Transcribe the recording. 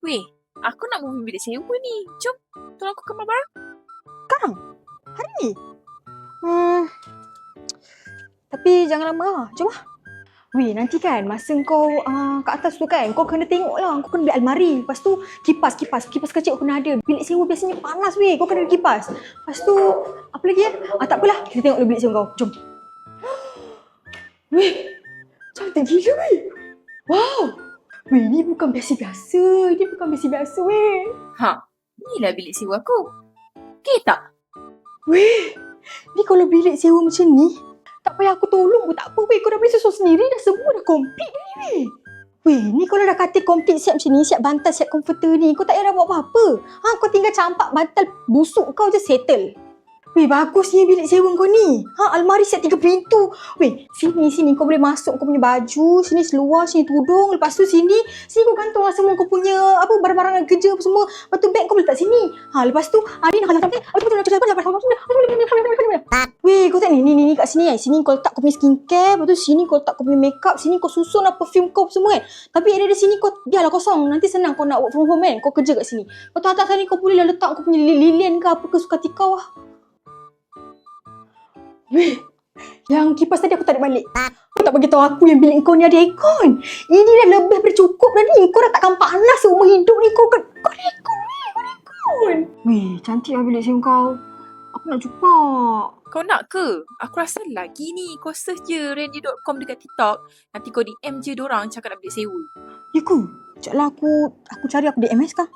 Weh, aku nak movie bilik sewa ni. Jom, tolong aku kamar barang. Sekarang? Hari ni? Tapi jangan lama lah. Jom lah. Weh, nanti kan masa kau kat atas tu kan, kau kena tengok lah. Kau kena beli almari. Lepas tu kipas kecil kau kena ada. Bilik sewa biasanya panas weh. Kau kena ada kipas. Lepas tu, apa lagi ya? Tak apalah. Kita tengok dulu bilik sewa kau. Jom. Weh, cantik gila weh. Wow. Weh, ni bukan biasa-biasa. Ni bukan biasa-biasa weh. Inilah bilik sewa aku. Okay tak? Weh, ni kalau bilik sewa macam ni, tak payah aku tolong pun tak apa weh. Kau dah boleh susun sendiri, dah semua dah komplit ni weh. Weh, ni kalau dah katil komplit siap macam ni, siap bantal, siap komforter ni, kau tak payah buat apa-apa. Kau tinggal campak bantal busuk kau je settle. Weh, bagusnya bilik sewa kau ni. Almari siap 3 pintu. Weh, sini kau boleh masuk kau punya baju, sini seluar, sini tudung. Lepas tu sini kau gantung lah semua kau punya barang-barang kerja apa semua. Lepas tu beg kau boleh letak sini. Lepas tu ni nak sampai. Weh, kau tengok ni kat sini kan. Sini kau letak kau punya skincare, lepas tu sini kau letak kau punya makeup, sini kau susun lah perfume kau semua kan. Tapi ada sini kau biarlah kosong. Nanti senang kau nak work from home kan. Kau kerja kat sini. Lepas tu atas sini kau boleh lah letak kau punya lilian ke apa ke suka hati kau lah. Weh, yang kipas tadi aku tarik balik. Kau tak bagi tahu aku yang bilik kau ni ada aircon. Ini dah lebih dari cukup dah ni. Kau dah takkan panas seumur hidup ni. Kau ada aircon weh, kau ada aircon. Weh, cantik lah bilik sewa kau. Aku nak cuba. Kau nak ke? Aku rasa lagi ni. Kau search je rendy.com dekat TikTok. Nanti kau DM je dorang cakap nak bilik sewa. Ya ke? Sekejap lah aku cari aku DM sekarang.